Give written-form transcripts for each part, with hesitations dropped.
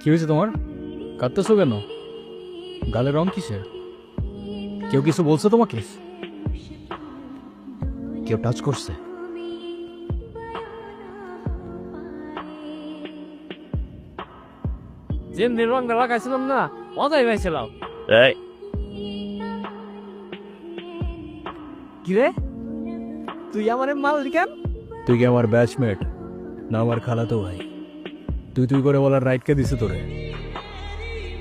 কি হয়েছে তোমার? কাঁদতেছো কেন? গালের রং কিসের? কেউ কিছু বলছে তোমাকে? কেউ টাচ করছে? যেমনি রংটা লাগাইছিলাম না, মজাই পাইছিলাম। কিরে, তুই আমার মাল কেন? তুই কি আমার ব্যাচমেট না আমার খালাতো ভাই? তুই তুই করে বলার রাইট কে দিছে তোরে?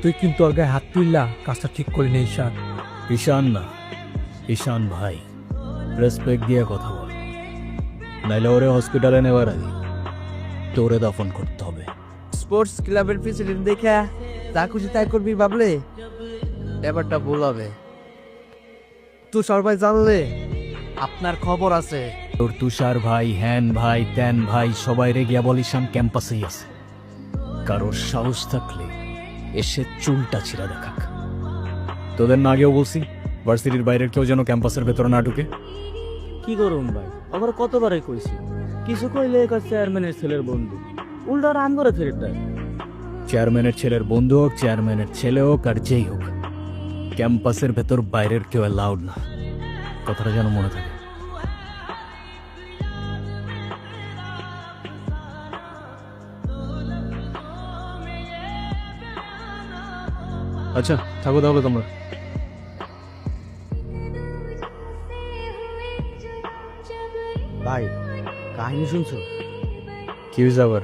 তুই কিন্তু ওর গায়ে হাত তুললা, কাজটা ঠিক করি না ঈশান। ঈশান না, ঈশান ভাই। রেসপেক্ট দিয়ে কথা বল, নাইলে ওরে হসপিটালে নেওয়ার আগে তোরে দাফন করতে হবে। স্পোর্টস ক্লাবের প্রেসিডেন্ট দেখা যা খুশি তাই করবি ভাবলে ব্যাপারটা ভুল হবে। তুই সবাই জানলে আপনার খবর আছে। তোর তুষার ভাই, হ্যান ভাই, ত্যান ভাই সবাই রে গিয়া বল ঈশান ক্যাম্পাসেই আছে। কারোর সাহস থাকলে এসে চুলটা ছিঁড়া দেখাক। তোদের না আগেও বলছি ভার্সিটির বাইরের কেউ যেন ক্যাম্পাসের ভেতরে না ঢুকে। কি করুন ভাই, আবার কতবারই কইছি, কিছু কইলে একা চেয়ারম্যানের ছেলের বন্ধু, উল্টা রান করে ফেরত দেয়। চেয়ারম্যানের ছেলের বন্ধু হোক, চেয়ারম্যানের ছেলে হোক, আর যেই হোক, ক্যাম্পাসের ভেতর বাইরের কেউ অ্যালাউড না। কথাটা যেন মনে থাকে। আচ্ছা থাকো তাহলে তোমরা। ভাই, কাহিনী শুনছো? কি হয়েছে আবার?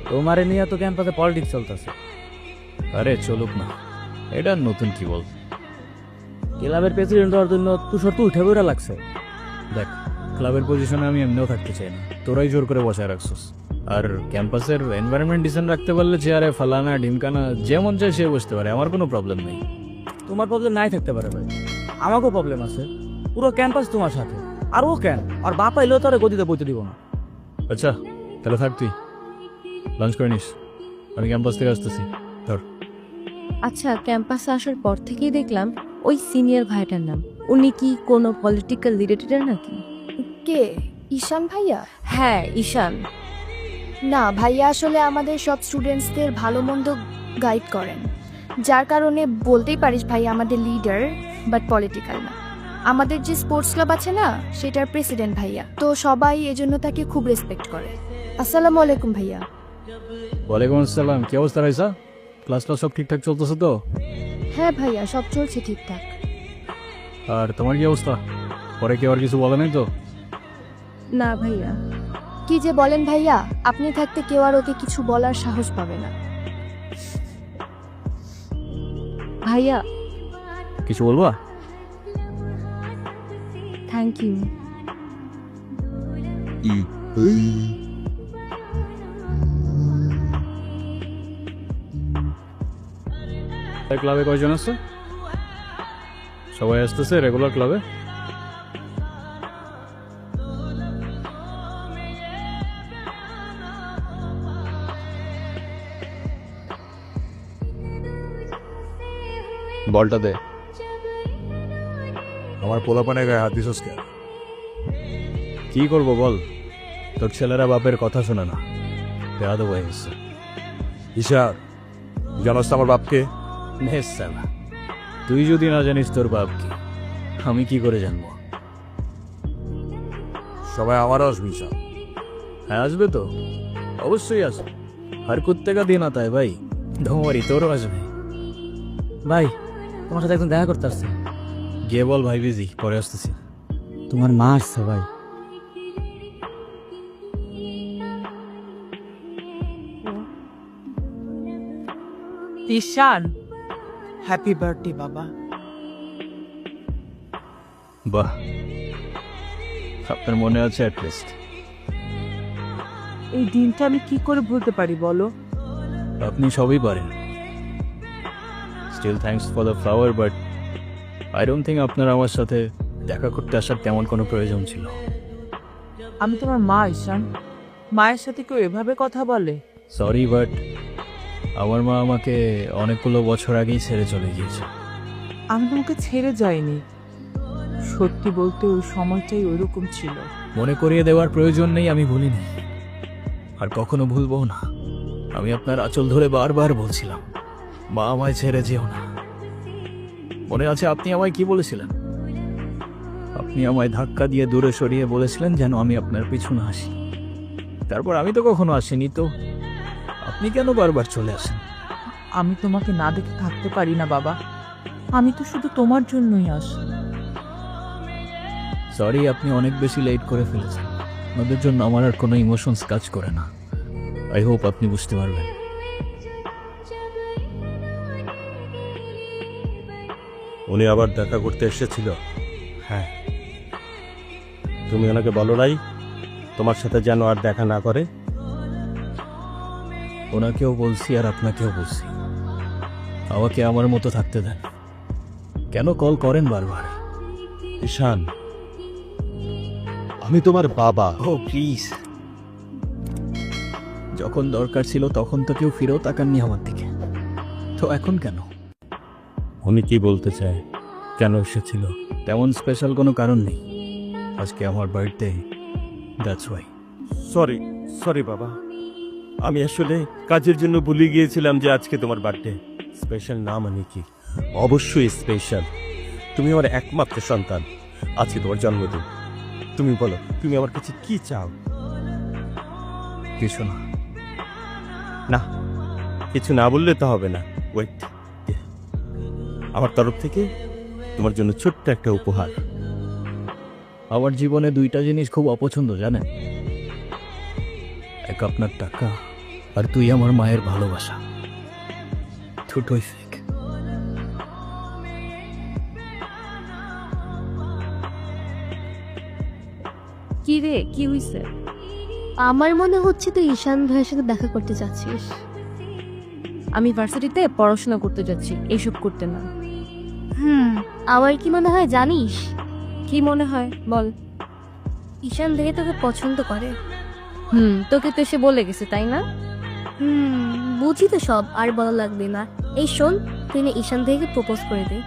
তোমারে নিয়ে তো ক্যাম্পাসে পলিটিক্স চলতেছে। আরে চলুক না, এটা নতুন কি বল। ক্লাবের প্রেসিডেন্ট হওয়ার জন্য তুষার তো উঠে বইরা লাগছে। দেখ, ক্লাবের পজিশনে আমি এমনিও থাকতে চাই না, তোরাই জোর করে বসায় রাখছিস। আর ক্যাম্পাসের এনভায়রনমেন্ট ডিসেন্ট রাখতে পারলে চেয়ারে ফালানা ঢিমকানা যেমন চায় সে বসতে পারে, আমার কোনো প্রবলেম নেই। তোমার প্রবলেম নাই থাকতে পারে ভাই, আমাকেও প্রবলেম আছে। পুরো ক্যাম্পাস তোমার সাথে, আর ও কেন, আর বাপ এলেও তারা গতিতে বইতে দিব না। আচ্ছা তাহলে থাক, তুই লাঞ্চ করে নিস, আমি ক্যাম্পাস থেকে আসতেছি। ধর। আচ্ছা, ক্যাম্পাসে আসার পর থেকেই দেখলাম ওই সিনিয়র ভাইটার নাম। উনি কি কোনো পলিটিক্যাল রিলেটেড নাকি? কে? ঈশান ভাইয়া? হ্যাঁ, ঈশান। না, ভাইয়া আসলে আমাদের সব স্টুডেন্টসদের ভালো মন্দ গাইড করেন, যার কারণে বলতেই পারিস ভাইয়া আমাদের লিডার, বাট পলিটিক্যাল না। আমাদের যে স্পোর্টস ক্লাব আছে না, সেটার প্রেসিডেন্ট ভাইয়া, তো সবাই এজন্য তাকে খুব রেসপেক্ট করে। আসসালামু আলাইকুম ভাইয়া। ওয়ালাইকুম আসসালাম। কি অবস্থা রাইসা? ক্লাস সব ঠিকঠাক চলতেছে তো? হ্যাঁ ভাইয়া, সব চলছে ঠিকঠাক। আর তোমার কি অবস্থা? পরে কেউ আর কিছু বলে নাই তো? না ভাইয়া। কি যে বলেন ভাইয়া, আপনি থাকতে কেউ আর ওকে কিছু বলার সাহস পাবে না। ভাইয়া, কিছু বলবা? Thank you. ক্লাবে কয়জন আছে? সবাই আসতেছে রেগুলার ক্লাবে? বলটা দে। আমার পোলাপানের গায়ে হাত দিছস কেন? কি করবো বল, তোর ছেলেরা বাপের কথা শোনে না, বেয়াদব হয়ে গেছে। ঈশান, জানোস তো আমার বাপকে? নেস সালা, তুই যদি না জানিস তোর বাপ কি, আমি কি করে জানবো? সবাই আমারও আসবি ঈশান। হ্যাঁ আসবে তো, অবশ্যই আসবে। আর কুত্তেকা দিন আতা है ভাই, ধোমারি তোরও আসবে। ভাই, তোমার সাথে একদম দেখা করতে আসছে। গিয়ে বল ভাই বিজি, পরে আসতেছি। তোমার মা আসছে ভাই। ঈশান, হ্যাপি বার্থডে বাবা। বাহ, আপনার মনে আছে অ্যাটলিস্ট। এই দিনটা আমি কি করে ভুলতে পারি বলো? আপনি সবই পারেন। Still thanks for the flower, but I don't think আপনার আমার সাথে দেখা করতে আসার তেমন কোনো প্রয়োজন ছিল। আমি তোমার মা ঈশান, মায়ের সাথে কেউ এভাবে কথা বলে? সরি, বাট আমার মা আমাকে অনেকগুলো বছর আগেই ছেড়ে চলে গিয়েছে। আমি তোমাকে ছেড়ে যাইনি, সত্যি বলতে ওই সময়টাই ওইরকম ছিল। মনে করিয়ে দেওয়ার প্রয়োজন নেই, আমি ভুলিনি আর কখনো ভুলবো না। আমি আপনার আঁচল ধরে বারবার বলছিলাম, মা আমায় ছেড়ে যেও না। মনে আছে আপনি আমায় কি বলেছিলেন? আপনি আমায় ধাক্কা দিয়ে দূরে সরিয়ে বলেছিলেন যেন আমি আপনার পিছু না আসি। তারপর আমি তো কখনো আসিনি, তো আপনি কেন বারবার চলে আসেন? আমি তোমাকে না দেখে থাকতে পারি না বাবা। আমি তো শুধু তোমার জন্যই আসি। সরি, আপনি অনেক বেশি লেট করে ফেলেছেন। আপনাদের জন্য আমার আর কোনো ইমোশনস কাজ করে না। আই হোপ আপনি বুঝতে পারবেন। উনি আবার দেখা করতে এসেছিল? হ্যাঁ। তুমি ওনাকে বলো নাই তোমার সাথে যেন আর দেখা না করে? ওনাকেও বলছি আর আপনাকেও বলছি, আমাকে আমার মতো থাকতে দেন। কেন কল করেন বারবার? ঈশান, আমি তোমার বাবা। ও প্লিজ, যখন দরকার ছিল তখন তো কেউ ফিরেও তাকাননি আমার দিকে, তো এখন কেন? উনি কি বলতে চায়, কেন এসেছিল? তেমন স্পেশাল কোনো কারণ নেই, আজকে আমার birthday, that's why. Sorry sorry বাবা, আমি আসলে কাজের জন্য ভুলে গিয়েছিলাম যে আজকে তোমার বার্থডে। স্পেশাল না মানে কি? অবশ্যই স্পেশাল। তুমি আমার একমাত্র সন্তান, আজকে তোমার জন্মদিন। তুমি বলো, তুমি আমার কাছে কি চাও? কিছু না। না, কিছু না বললে তো হবে না। ওয়েট, আমার তরফ থেকে তোমার জন্য ছোট্ট একটা উপহার। আমার জীবনে দুইটা জিনিস খুব অপছন্দ জানেন, এক আপনার টাকা আর তুই আমার মায়ের ভালোবাসা। দুটোই ফেক। কি রে, কি হইছে? আমার মনে হচ্ছে তুই ঈশান ভাইয়ের সাথে দেখা করতে যাচ্ছিস। আমি ভার্সিটিতে পড়াশোনা করতে যাচ্ছি, এইসব করতে না। আমার কি মনে হয় জানিস, কি মনে হয় বল? ঈশান ভাই তোকে পছন্দ করে। তোকে তো এসে বলে গেছে তাই না? বুঝি তো সব, আর বলা লাগবে না। এই শোন, তুই না ঈশান ভাইকে প্রপোজ করে দে।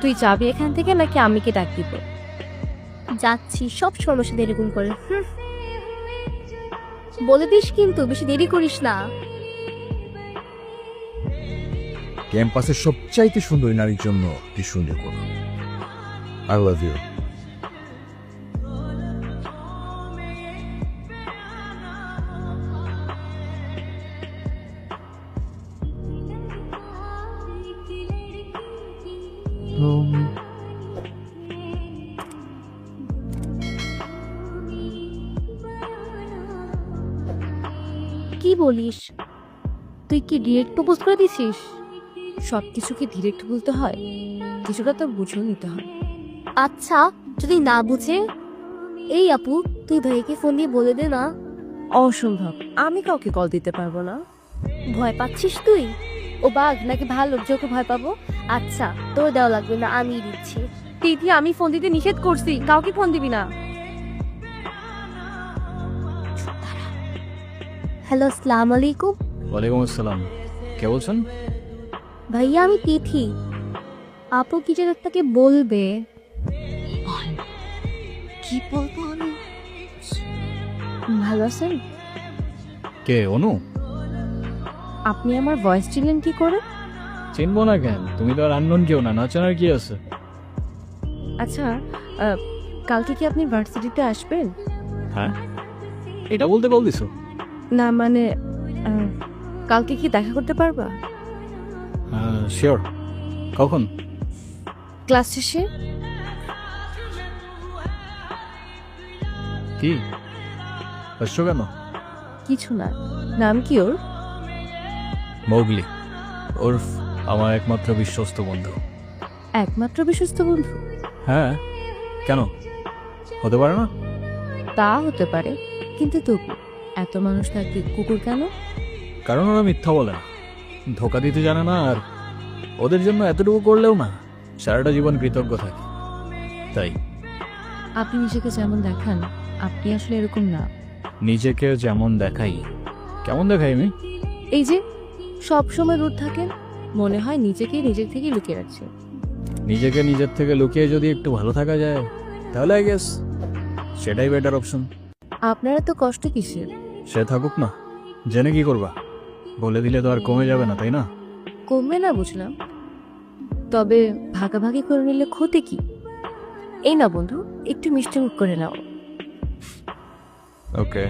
তুই যাবি এখান থেকে নাকি আমি কি ডাক দিব? যাচ্ছি, সব সমস্যা এরকম করে। বলে দিস কিন্তু, বেশি দেরি করিস না। ক্যাম্পাসের সবচাইতে সুন্দরী নারীর জন্য কি সুন্দর করো। I love you. কি বলিস? তুই কি ডিরেক্ট প্রপোজ করে দিছিস? সব কিছু কি ডিরেক্ট বলতে হয়? কিছুটা তো বুঝেও নিতে হয়। আচ্ছা, যদি না বুঝে? এই আপু, তুই ভাইকে ফোন দিয়ে বলে দে না। অসম্ভব, আমি কাউকে কল দিতে পারবো না। ভয় পাচ্ছিস তুই? ও বাঘ নাকি ভালো, যে ওকে ভয় পাবো? আচ্ছা, তোর দেওয়া লাগবে না, আমি দিচ্ছি। দিদি, আমি ফোন দিতে নিষেধ করছি, কাউকে ফোন দিবি না। হ্যালো, আসসালামু আলাইকুম। ওয়ালাইকুম আসসালাম, কে বলছেন? ভাইয়া, আমি তিথি। আপু কি যেন তাকে বলবে। কি বলবো আমি? ভালো আছেন? কে, অনু? আপনি আমার ভয়েস চিনলেন কি করে? চিনবো না কেন, তুমি তো আর আননোন কেউ না, নাচানোর কি আছে? আচ্ছা, কালকে কি আপনি ভার্সিটিতে আসবেন? হ্যাঁ, এটা বলতে কল দিছো? না মানে, কালকে কি দেখা করতে পারবা? শিওর। কখন? ক্লাস শেষে। কি আসছো কেন? কিছু না। নাম কি ওর? মৌগলি, ওরফ আমার একমাত্র বিশ্বস্ত বন্ধু। একমাত্র বিশ্বস্ত বন্ধু? হ্যাঁ, কেন হতে পারে না? তা হতে পারে, কিন্তু তবু এত মানুষ থাকতে কুকুর কেন? কারণ ওরা মিথ্যা বলে না, ধোকা দিতে জানে না, আর ওদের জন্য এতটুকু করলেও না সারাটা জীবন কৃতজ্ঞ থাকে, তাই। আপনি নিজেকে যেমন দেখান, আপনি আসলে এরকম না। নিজেকে যেমন দেখাই? কেমন দেখাই আমি? এই যে সব সময় রুট থাকেন, মনে হয় নিজেকে নিজের থেকে লুকিয়ে রাখছে। নিজেকে নিজের থেকে লুকিয়ে যদি একটু ভালো থাকা যায় তাহলে আই গেস সেটাই বেটার অপশন। আপনারা তো কষ্ট কিসের? সে থাকুক না, জেনে কি করবা? বলে দিলে তো আর কমে যাবে না, তাই না? কমবে না বুঝলাম, তবে ভাগাভাগি করে নিলে ক্ষতি কি? এই না বন্ধু, একটু মিষ্টি মুখ করে নাও। ওকে।